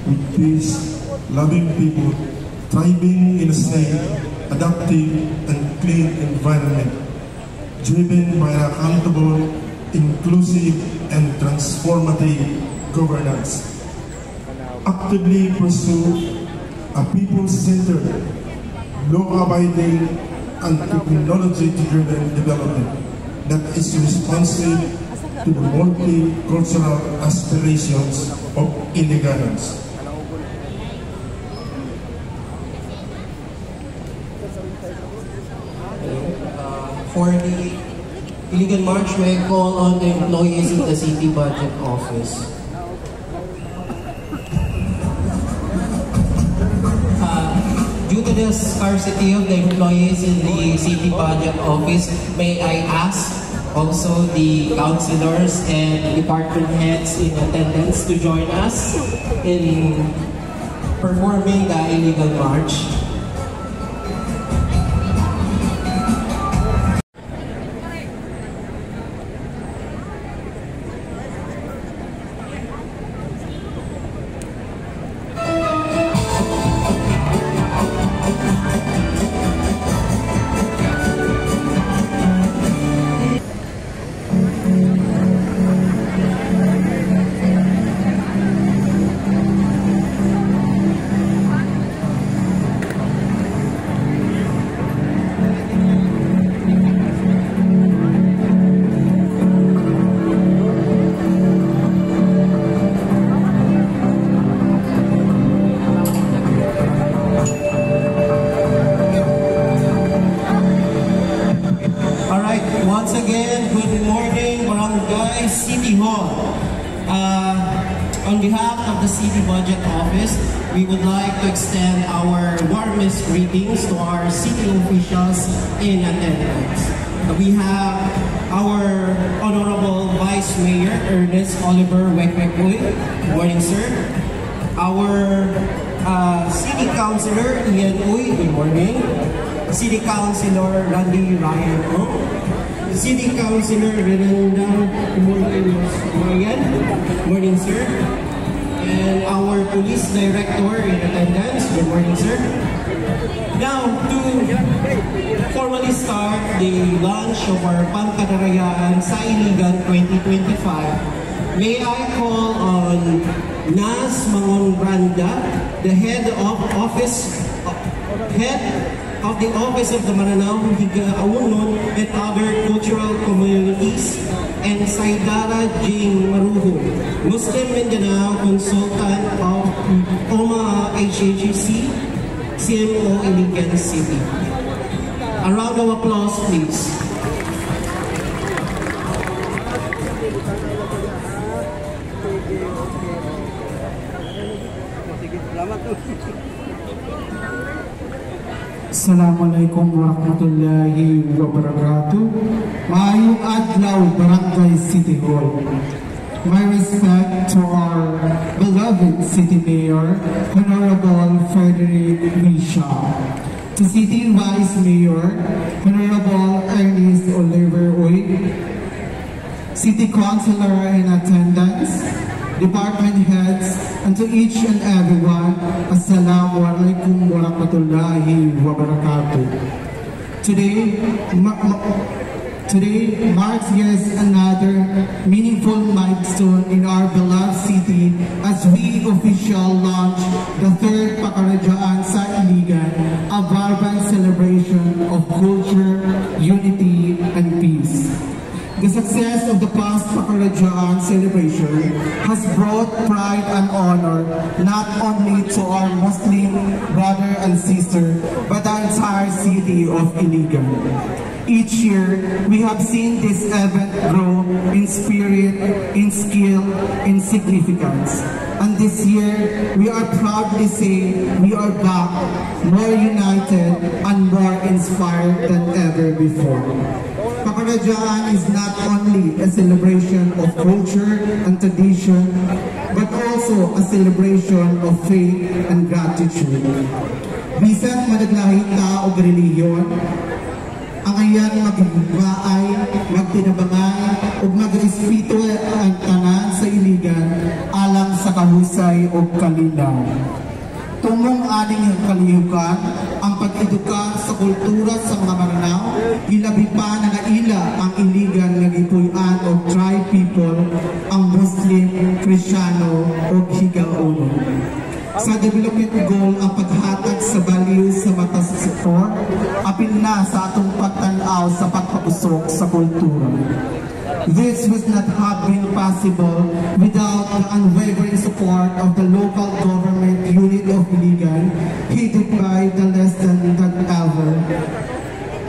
with peace, loving people, thriving in a safe, adaptive, and clean environment, driven by accountable, inclusive, and transformative governance. Actively pursue a people-centered, law-abiding, and technology-driven development that is responsive to the multicultural aspirations of Iligans. For the Iligan March, may I call on the employees in the City Budget Office. Due to the scarcity of the employees in the City Budget Office, may I ask also the councilors and department heads in attendance to join us in performing the Iligan March. On behalf of the City Budget Office, we would like to extend our warmest greetings to our city officials in attendance. We have our Honorable Vice Mayor Ernest Oliver Wekwekwoy. Good morning, sir. Our City Councilor Ian Uy. Good morning. City Councilor Randy Ryan O. City Councilor Renanda Ryan. Good morning, sir. And our Police Director in attendance. Good morning, sir. Now, to formally start the launch of our Pangkadarayaan sa Iligan 2025, may I call on Nas Mangon Randa, the head of the Office of the Maranao, Higa-Aunon, and other cultural communities, and Saidara Jing Maruho, Muslim Mindanao Consultant of OMA HHC, CMO Iligan City. A round of applause, please. Assalamualaikum warahmatullahi wabarakatuh. Maayong adlaw, Barangay City Hall. My respect to our beloved City Mayor, Honorable Frederick Misha. To City Vice Mayor, Honorable Ernest Oliver Uy. City Councilor in attendance, department heads, and to each and everyone, Assalamualaikum warahmatullahi wabarakatuh. Today marks yet another meaningful milestone in our beloved city as we officially launch the third Pakarajaan sa Iligan, a vibrant celebration of culture, unity, and peace. The success of the past Pakarajaan celebration has brought pride and honor not only to our Muslim brother and sister, but the entire city of Iligan. Each year, we have seen this event grow in spirit, in skill, in significance. And this year, we are proudly saying we are back, more united and more inspired than ever before. Pakarajaan is not only a celebration of culture and tradition, but also a celebration of faith and gratitude. Bisan madaglahi ta o reliyon, ang ayan magigbaay, magtinabangay, o magrespeto ang tanan sa Iligan alang sa kahusay o kalinaw. Tumong aning kaliyukan ang pag-eduka sa kultura sa mga Maranao, ilabi pa na naila ang iligan nga gipuy-an o tribe people, ang Muslim, Kristiyano o Higaono. Sa development goal ang paghatag sa values sa mata sa sektor, apil na sa atong pagtanaw sa pagpapusok sa kultura. This would not have been possible without the unwavering support of the local government unit of Iligan, headed by the less than ever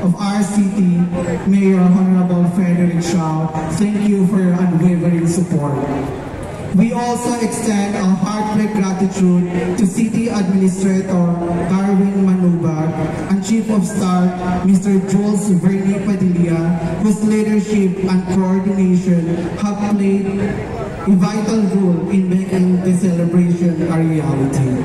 of our city, Mayor Honorable Frederick Shaw. Thank you for your unwavering support. We also extend our heartfelt gratitude to City Administrator Darwin Manubag and Chief of Staff Mr. Jules Vernie Padilla, whose leadership and coordination have played a vital role in making the celebration a reality.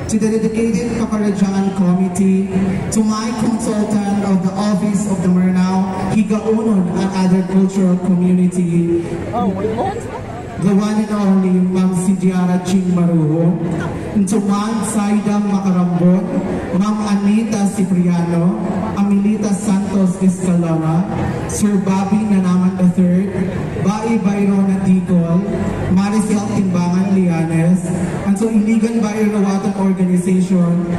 To the dedicated Pakarajaan Committee, to my consultant of the Office of the Maranao, Higaonon and other cultural community, the one and only Ma'am Sidiara Ching Maruho, and to Ma'am Saida Macarambon, Ma'am Anita Cipriano, Amelita Santos Escalona, Sir Bobby Nanaman III, Bai Bayrona Dicol, Maricel Timbangan Lianes, and to Iligan Bayronawatan Organization.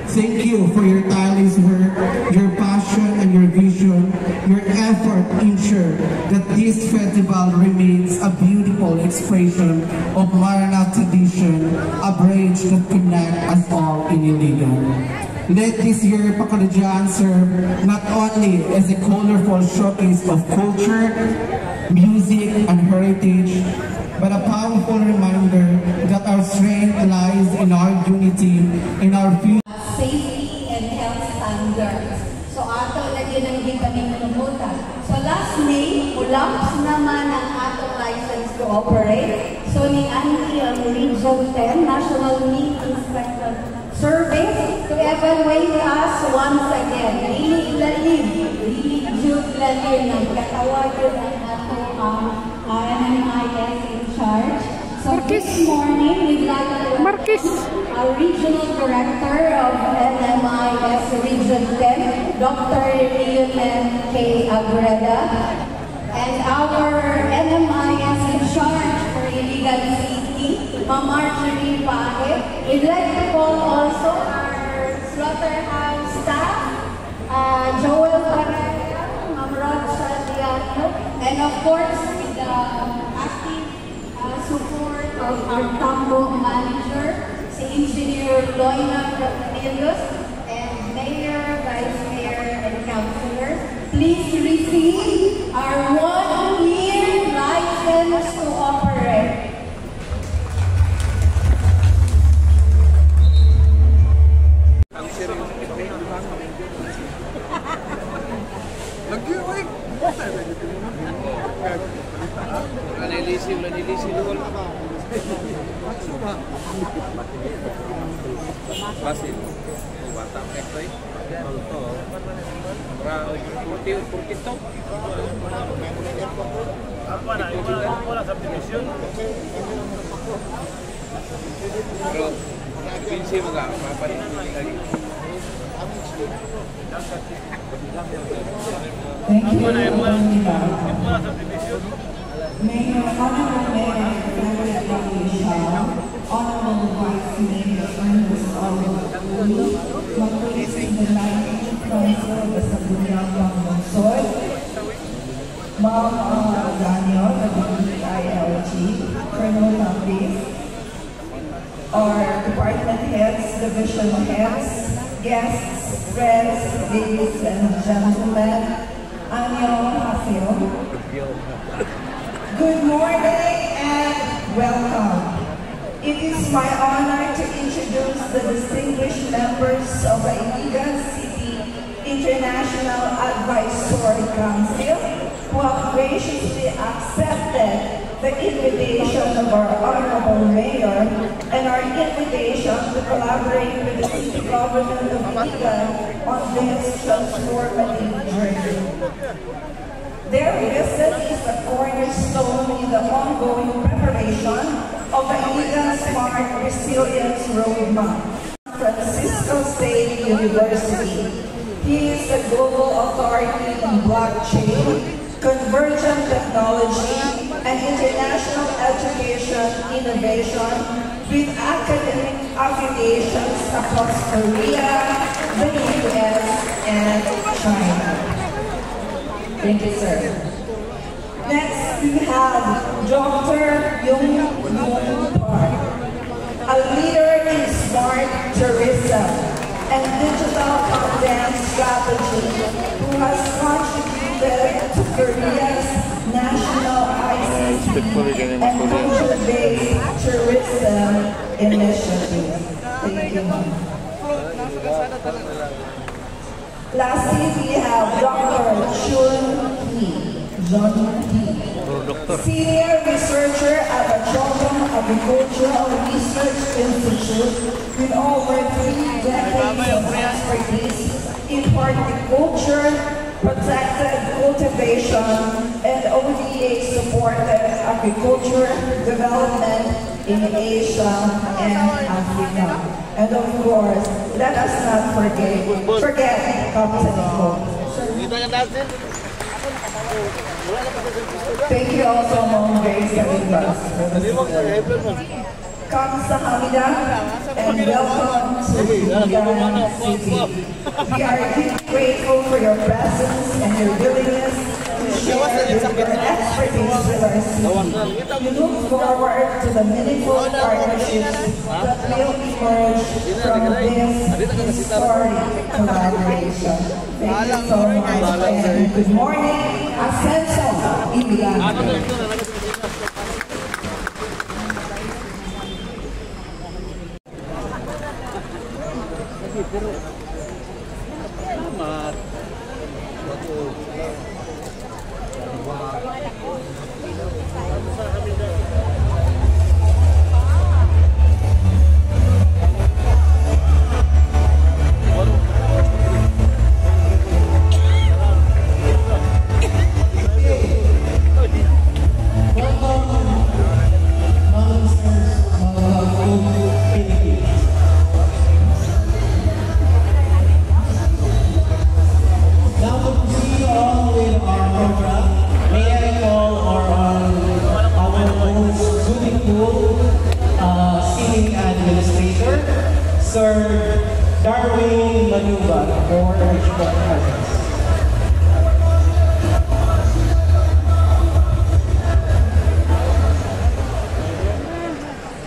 Thank you for your tireless work, your passion and your vision. Your effort ensure that this festival remains a beautiful expression of Maranao tradition, a bridge that connects us all in Iligan. Let this year Pakarajaan serve not only as a colorful showcase of culture, music, and heritage, but a powerful reminder that our strength lies in our unity, in our future. Safety and health standards. So ato lagi nang gipaningkumutan. So last May, ulapse naman ang ato license to operate. So ni Andy ang Region 10 National Meat Inspector Service to evaluate us once again. Really lalim ng katawag yun ang ato NMIS in charge. So this morning, we'd like to our Regional Director of NMIS Region 10, Dr. Leon K. Agreda, and our NMIS in charge for Iligan City, Ma'am Marjorie Pahe. We'd like to call also our slaughterhouse staff, Joel Parada, Ma'am Rod Santiago, and of course, the active support of our Tambo manager, si Engineer Loina Ramillos, and Mayor, Vice Mayor, and Councilors. Please receive our 1-year license to operate. Basil, batang ekstray, purkito. Apa na? Wala subdivision. Pero pinsi mo ka, mapalit lagi. Thank you. Mayor, Honorable Mayor, Honorable Vice Mayor, Ernest Oliver, Mag-Releasing the 19th Council of the Sabunang Bangonsod, Ma'am Daniel, the DILG, Colonel Lapis, our department heads, division heads, guests, friends, ladies and gentlemen, Annyeonghaseyo. Good morning and welcome. It is my honor to introduce the distinguished members of the Iligan City International Advisory Council who have graciously accepted the invitation of our Honorable Mayor and our invitation to collaborate with the City Government of Iligan on this transformative journey. Their visit is a cornerstone in the ongoing preparation of the Iligan Smart Resilience Roadmap, Francisco State University. He is the global authority in blockchain, convergent technology, and international education innovation with academic affiliations across Korea, the US, and China. Thank you, sir. Next, we have Dr. Yung Park, a leader in smart tourism and digital content strategy who has contributed to Korea's national ICT and culture-based tourism initiative. Thank you. Lastly, we have Dr. John Hee, senior researcher at the Chongqing Agricultural Research Institute with over 3 decades of expertise in horticulture, protected cultivation, and ODA-supported agriculture development in Asia and Africa. And of course, let us not forget Captain Hope. Thank you also, Mom Grace Calibas. Kamsahamnida and welcome to Iligan City. We are deeply grateful for your presence and your willingness to share your expertise with our city. We look forward to the meaningful partnerships that will emerge from this historic collaboration. Thank you so much and good morning. Ascenso, Iligan.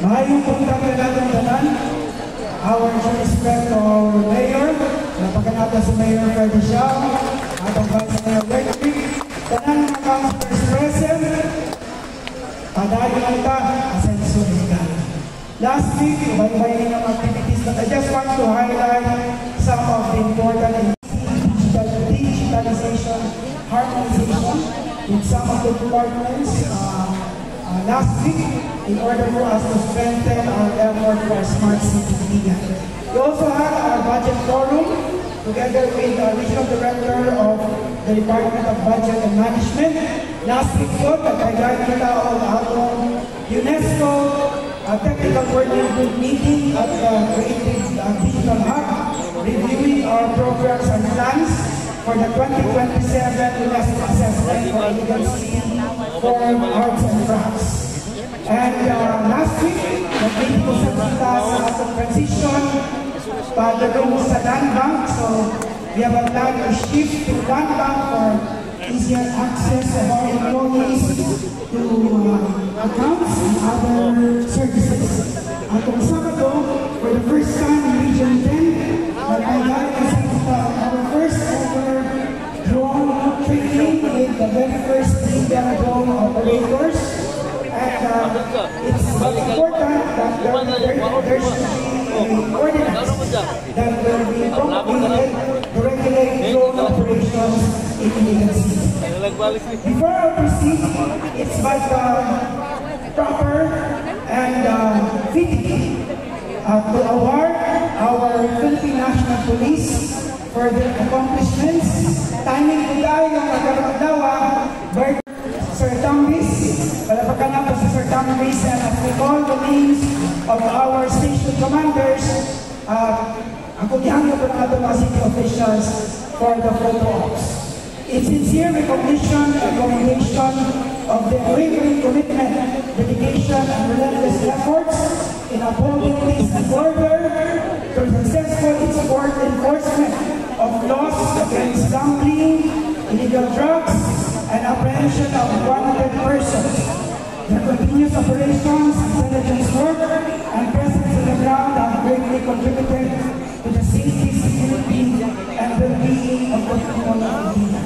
Mahayong pagkakita natin tanan, our respect to our mayor, napagkanata si Mayor Freddy Siao, atong Vice Mayor Electric, tanan mga councilors present, padayon lang ta, Ascenso Iligan. Last week, iba-iba ng activities, but I just want to highlight some of the important digitalization, harmonization with some of the departments last week in order for us to strengthen our effort for Smart City Iligan. We also had our budget forum together with the Regional Director of the Department of Budget and Management. Last week po, nag-highlight kita ang atong UNESCO Technical Working Group meeting at the Creative Digital Hub, reviewing our programs and plans for the 2027 UNESCO Assessment for Iligan City for Arts and Crafts. And last week, nag-meeting ko sa kita sa transition pagdating sa land bank. So, we have a plan to shift to land bank for easier access of our employees to accounts and other services. At kung Sabado, for the first time in Region 10, nag-highlight our first ever drone training with the very first Iligan drone operators. And it's important that there should be an ordinance that will be promulgated to regulate drone operations in Iligan City. Before I proceed, it's but proper and fitting to award our Philippine National Police for their accomplishments. Timing ko tayo ng magkakadawa, Sir Tambis. Palapakan natin si Sir Tambis, and as we call the names of our station commanders, ang kugyangyo po ng ating mga city officials for the photo ops. In sincere recognition and commendation of their unwavering commitment, dedication, and relentless efforts in upholding peace and order through successful enforcement of laws against gambling, illegal drugs, and apprehension of wanted persons. Their continuous operations, intelligence work, and presence on the ground have greatly contributed to the safety, security, and well-being of the people of India.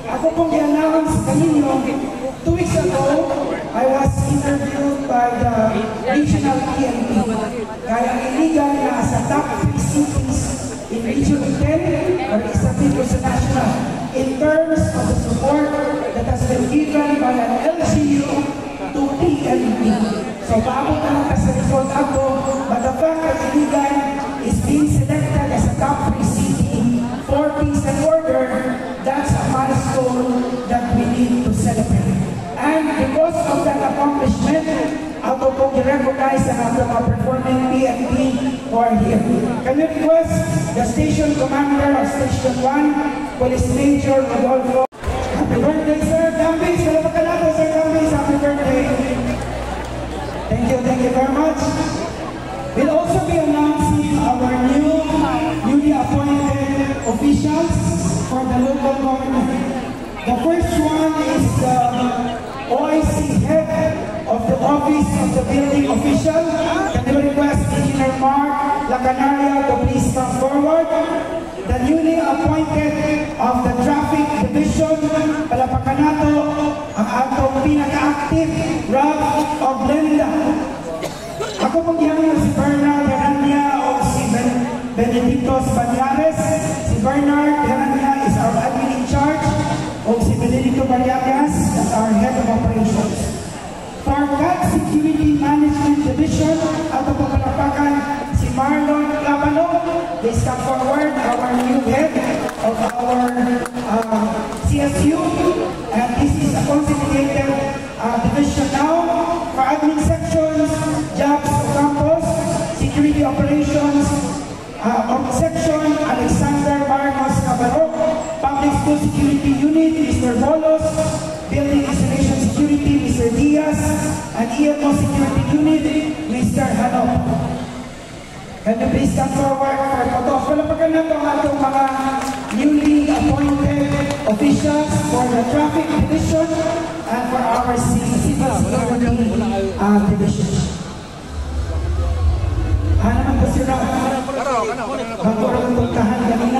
Ako pong i-announce kanino, 2 weeks ago, I was interviewed by the regional PNP. Kaya ang iligan na sa top 3 cities in Region 10 or sabihin ko sa national in terms of the support that has been given by an LGU to PNP. So bago ka lang sa result ako, but the fact that iligan is being selected as a top 3 city for peace and order, that's a milestone that we need to celebrate. And because of that accomplishment, ako po i-recognize ang ating mga performing PNP who are here. Can you request the station commander of Station 1, Police Major Rodolfo? Happy birthday, Sir Dambis! Salamat natin, Sir Dambis! Happy birthday! Thank you very much. We'll also be announcing our newly appointed officials for the local government. The first one is the OIC head of the Office of the Building Official. Can you request Engineer Mark Lacanaria to please come forward? The newly appointed of the Traffic Division, palapakan nato ang atong pinaka-active Ralph Oglenda. Ako pong gihangin si Bernard Herania o si Benedicto Banyares. Si Bernard Herania is our admin in charge, o si Benedicto Barriagas as our head of operations. For CAD Security Management Division, ato po palapakan si Marlon Labano. Please come forward, our new head of our CSU, and this is a consolidated division now. For admin sections, Jobs Campus, Security Operations, section, Alexander Marcos Cabarro, Public School Security Unit, Mr. Bolos, Building Installation Security, Mr. Diaz, and EMO Security Unit, Mr. Hanop. Can you please come forward for photos? Palapakan na itong atong mga newly appointed officials for the Traffic Division and for our Civil Security Division. Naman po si Ralph. Bago ang puntahan kanina.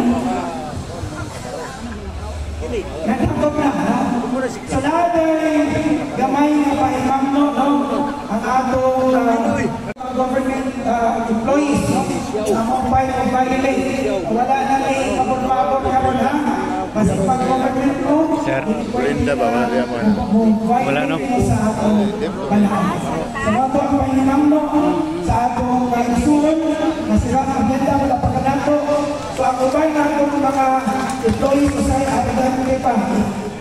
Nagtapok na, ha? Sa lahat ay gamay na paimamno, no? Ang atong government employees, ang mobile o violate. Wala na may mapagpapag karon, ha? Kasi pag government mo, Sir, Brenda ba? Wala, no? Sa atong balahan. Sa mga po ang paimamno, sa atong kaisuron, nasira ang agenda, wala pa kanato. So ang ubay na itong mga employees ko sa'yo, at dahil pa,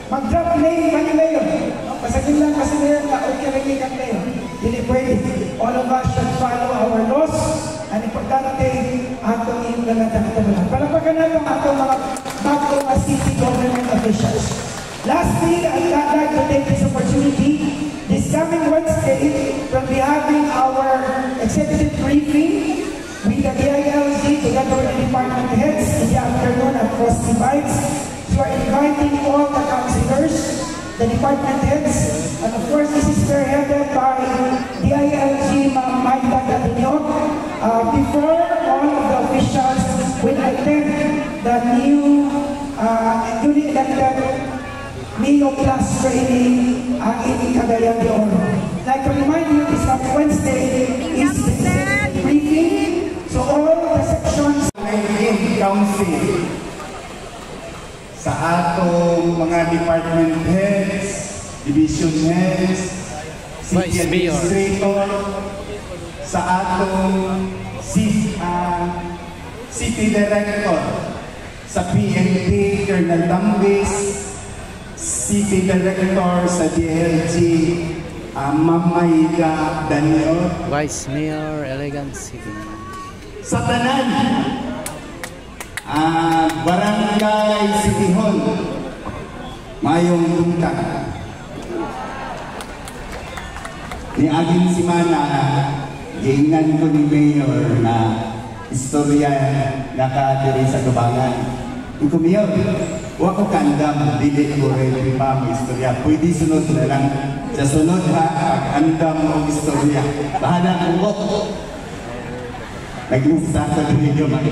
mag-drop name ka nila yun. Pasagin lang kasi nila na okay rin ka nila yun. Hindi pwede. All of us should follow our laws. Ang importante, atong implementan ito mo lang. Palapakan na itong atong mga bagong city government officials. Lastly, I'd like to take this opportunity. This coming Wednesday, we'll be having our executive briefing with the DILG together with the department heads in the afternoon at Frosty Bites. So we're inviting all the councilors, the department heads, and of course this is spearheaded by DILG Ma'am Maida Gatinyon. Before all of the officials will attend the newly elected Neo Plus training in Cagayan de Oro. Like to remind you, this Wednesday is the briefing. So all the sections in council sa atong mga department heads, division heads, city administrator, sa atong city director, sa PNP, Colonel Tambis, City Director sa DLG, Mamayla Daniel. Vice Mayor, Elegant City. Sa tanan, Barangay City Hall, mayong lungtang. Ni aging simana, giingan ko ni Mayor na istorya nakadiri sa Tubangan. Iko Mayor, wa ko kandam, dili ko rin pa mo istorya. Pwede sunod na lang. Sa sunod ha, pag-andam mo istorya. Bahala ko ko. Nag-insta sa video man.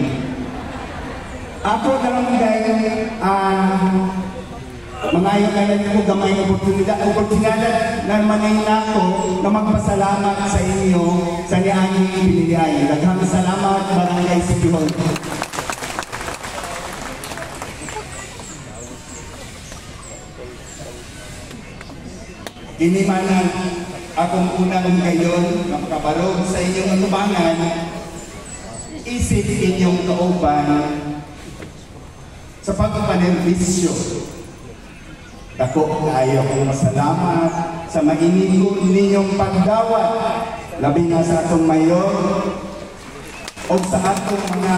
Ako na lang dahil, mangayon-ayon ko gamay oportunidad na manay na ako na magpasalamat sa inyo sa nianyong pinilihay. Daghang salamat, Barangay City Hall. Kinimanan akong unang ngayon na makabarog sa inyong atubangan, isip inyong kauban sa pagpanervisyo. Dako tayo kong masalamat sa mainikon ninyong pagdawat, labi na sa atong mayor o sa atong mga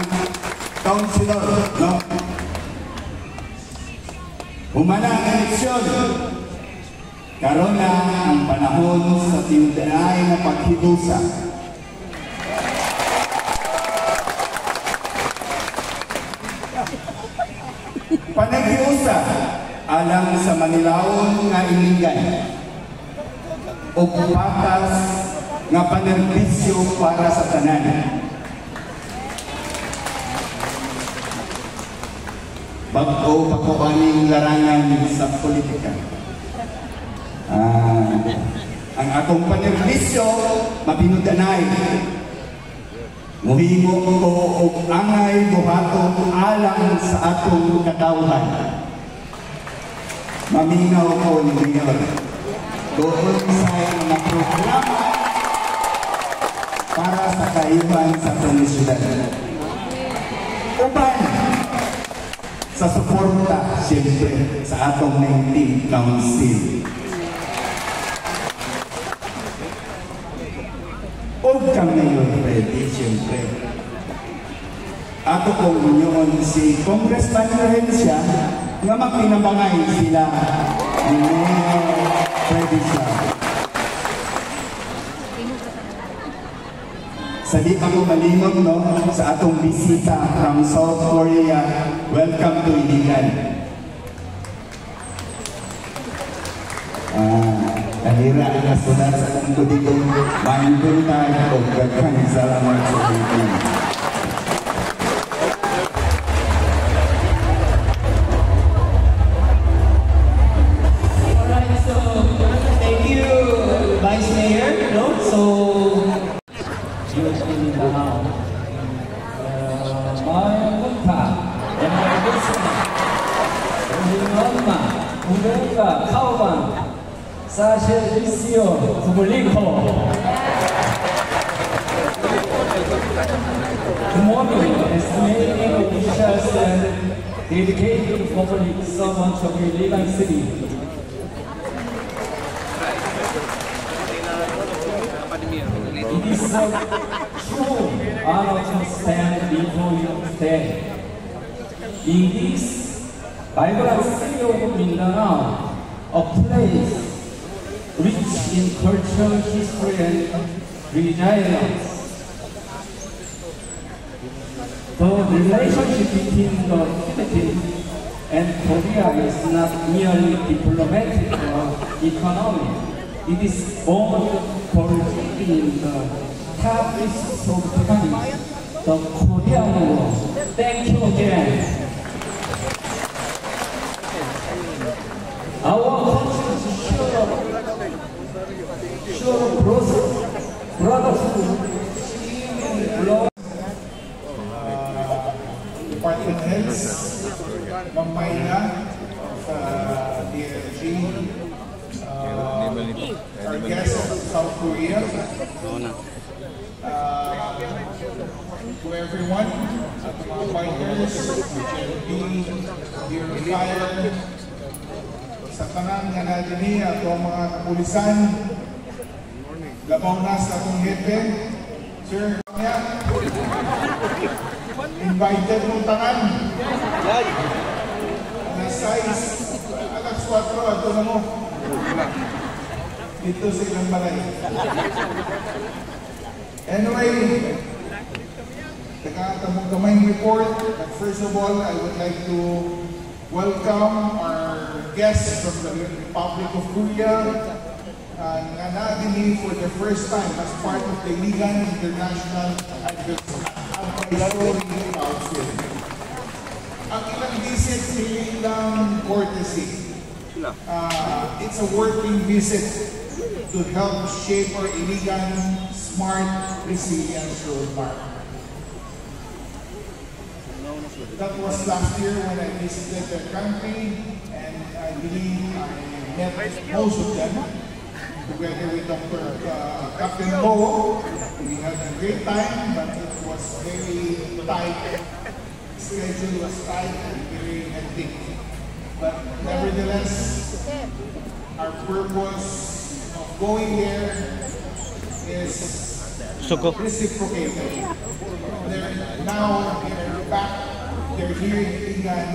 councilor. No? Humana ang eleksyon. Karon na ang panahon sa tindahay na paghibusa. Panaghiusa alang sa Manilawon nga iligan o patas nga panerbisyo para sa tanan. Bago pakuaning larangan sa politika. Ang akong panerbisyo mapinudanay. Muhimo ko og angay buhaton alang sa atong katawhan. Maminaw ko ni Mayor. Doon sa mga programa para sa kayuhan sa komunidad. Uban sa suporta siyempre sa atong 19th Council. Huwag kang ngayon ready, siyempre. Ato kong unyon si Congressman Rehencia nga magpinabangay sila ni Mayor Freddy Siya. Sa di ako malimot no, sa atong bisita from South Korea, welcome to Iligan. Kahira na sunod sa kong dito, mandun tayo o gagang salamat sa dito. Alright, so thank you, Vice Mayor. No? So, Servicio público. Good morning, estimated officials and dedicated public servants of Iligan City. It is a true honor to stand before you today. In this vibrant city of Mindanao, a place rich in culture, history, and resilience. The relationship between the Philippines and Korea is not merely diplomatic or economic. It is born in the top list of countries, the Korean War. Thank you again. Our country is sure of brotherhood, Department heads, Mamayla of DLG, our guests from South Korea, to everyone, at mga bikers, dear fire, sa tanan nga nadini ato ang mga kapulisan. Labaw na sa atong headband. Sir, invited mong tanan. Na size, alas 4, ato na mo. Dito sa ilang balay. Anyway, taga-tamong kamay report. But first of all, I would like to welcome our guests from the Republic of Korea nga nadini for the first time as part of the Iligan International Advisory Council. Ang ilang visit hindi lang courtesy. It's a working visit to help shape our Iligan Smart Resilience Roadmap. That was last year when I visited the country, and I believe I met most of them, together with Dr. Captain Bo. We had a great time, but it was very tight. The schedule was tight and very hectic. But nevertheless, our purpose of going there is reciprocated. Now they're back. They're here in Iligan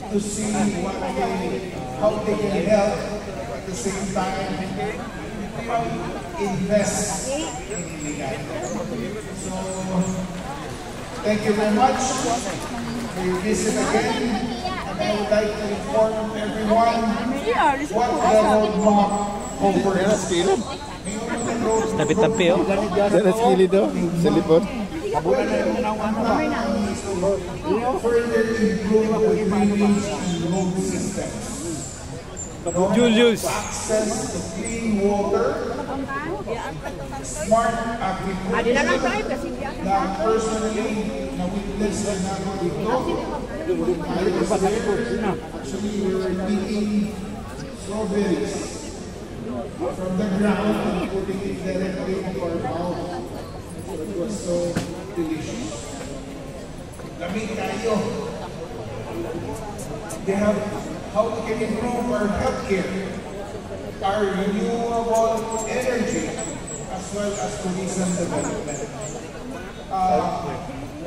to see how they can help, at the same time invest in Iligan. So, thank you very much for your visit again. And I would like to inform everyone what the roadmap offers. Tapi-tapi oh. Dari sekili do, sa likod. Further improve the drainage and road systems. Julius. Access to clean water, smart agriculture. Na personally, na-witness na ako dito. Actually, we were eating strawberries from the ground and putting it directly into our mouth. It was so delicious. Lamig tayo. They have how we can improve our healthcare, our renewable energy, as well as tourism development.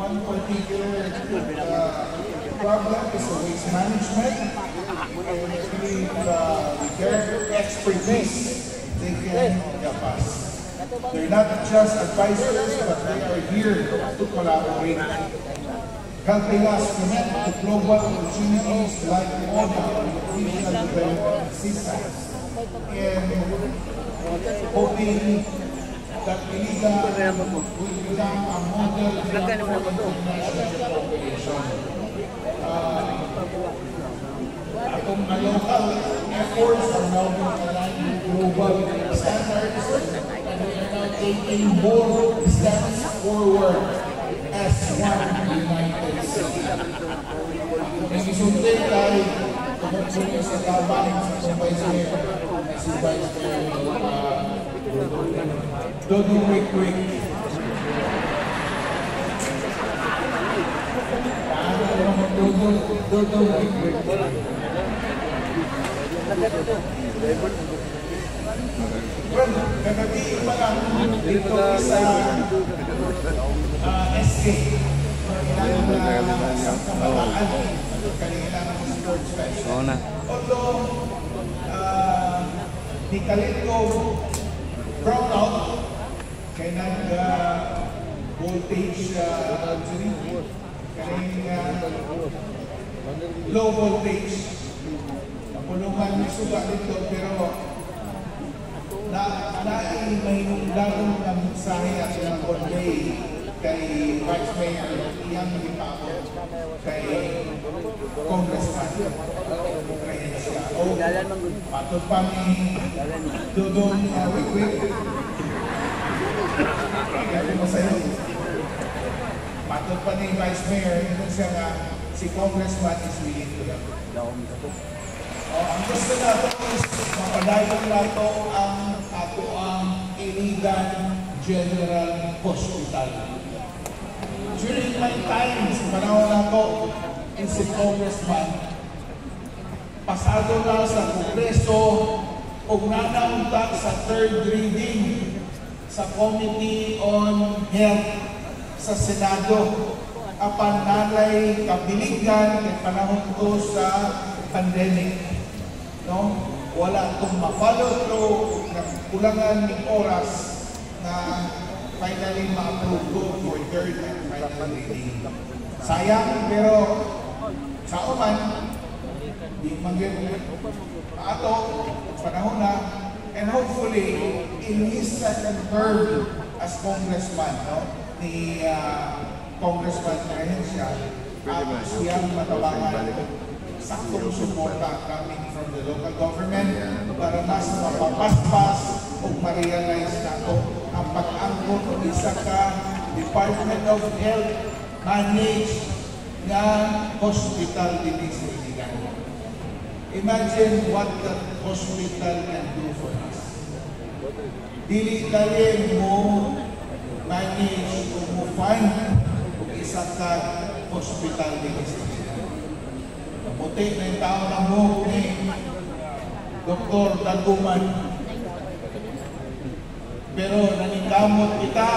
One particular problem is the waste management. And with their expertise, they can help us. They're not just advisors, but they are here to collaborate, helping us connect to global opportunities like ODA, Regional Development Assistance, and hoping that Iligan will become a model for international cooperation. Atong local efforts are now being aligned with global standards, and we are now taking bold steps forward as one United States. Nagsisuntin tayo kung sa tabang sa Vice Mayor, si Vice Mayor Dodo Quick. Dodo Quick. Well, kagabi pa lang dito sa SK. Kailangan sa kabataan. Kailangan ng sports fest. Although, di kalit ko broke out kaya nag-voltage low voltage. Napulungan may suga dito, pero may lalong na mensahe at ng convey kay Vice Mayor Ian Lipaco, kay Congressman Reyes. O patod pa ni Dudong Wikwik. Kaya mo sa'yo, patod pa ni Vice Mayor, ito siya nga, si Congressman is willing to help. Ang gusto nato is mapadayon nato ang ato ang Iligan General Hospital. During my time, sa panahon nato, si Congressman, pasado na sa Kongreso o nanaunta sa third reading sa Committee on Health sa Senado apan nalay kabiligan kay panahon ko sa pandemic. No? Wala itong ma-follow through ng kulangan ng oras na finally ma-approve ko for third and final reading. Sayang, pero sa uman, di mangyari ato, panahon na, and hopefully, in his second term as congressman, no, ni Congressman Rehencia, siyang matabangan saktong suporta coming from the local government para mas mapapaspas o ma-realize na ito ang pag-angkot ng isa ka Department of Health managed na hospital din sa Iligan. Imagine what that hospital can do for us. Dili dali mo manage o mo fund o isa ka hospital din sa Iligan. Mabuti na yung tao ng buhok ni Dr. Daguman. Pero nanikamot kita,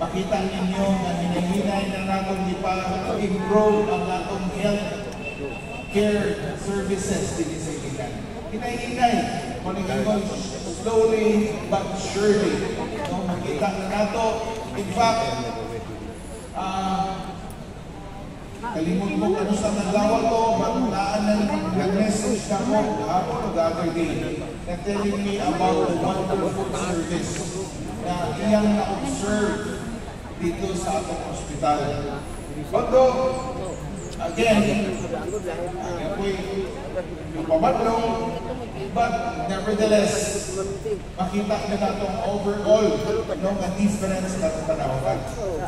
pakita ninyo na hinahinay na natong di pa improve ang natong health care services din sa Iligan. Hinahinay, maningingon slowly but surely. No, makita na nato. In fact, kalimut mo ano sa naglawa ko, ba't nag-message na mo hapon the other day na telling me about the wonderful service na iyang na-observe dito sa atong hospital. Although, again, ako'y napamadlong, but nevertheless, makita na natong overall no, a difference na itong panahon.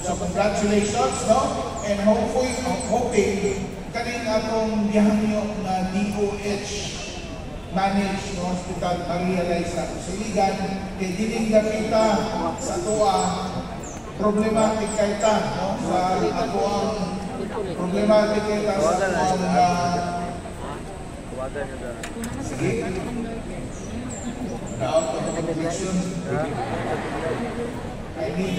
So congratulations, no? And hoping kaning atong biyahan nyo na DOH managed no, hospital ma-realize na ito sa Iligan, kaya dining dapita sa tuwa problematic kay ta, no? Sa ato ang problematic kay ta sa ato ang sige out of the conviction. I need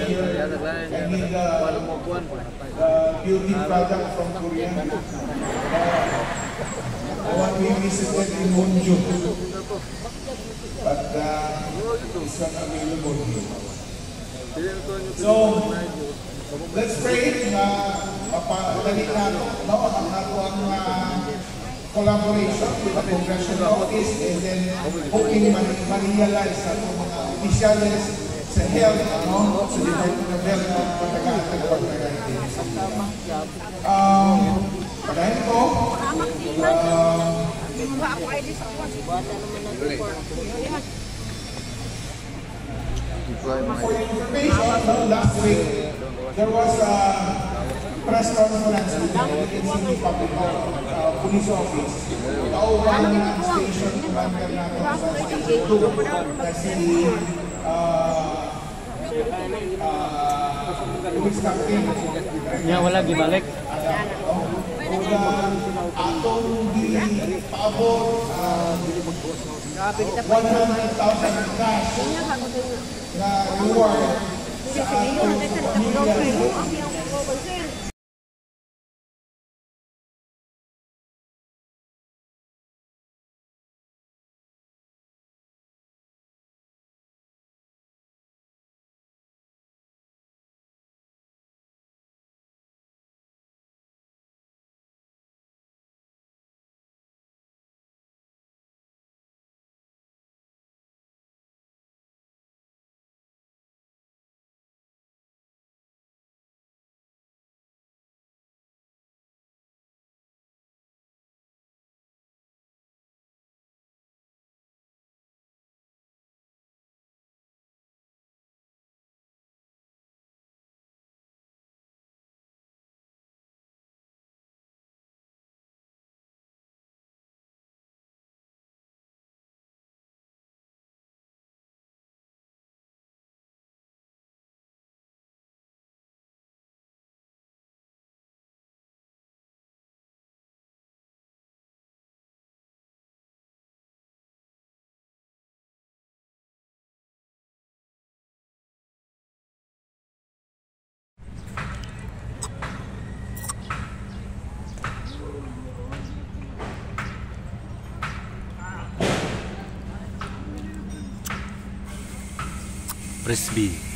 beauty product from Korea. One we visited in Monjo, but it's not available here. So, let's pray na mapadali nato ang ato ang collaboration with the Congressional Office and then hoping ma-realize sa mga opisyalis sa health, sa Department of Health at pagkakatagal. Padahin ko, for information, last week, there was a press conference with the NCB Public Police Office. Kauwang station commander natin sa Station 2 na si Police Captain. Nya wala gibalik. Atong paabot 100,000 cash na reward sa atong pamilya. Press B.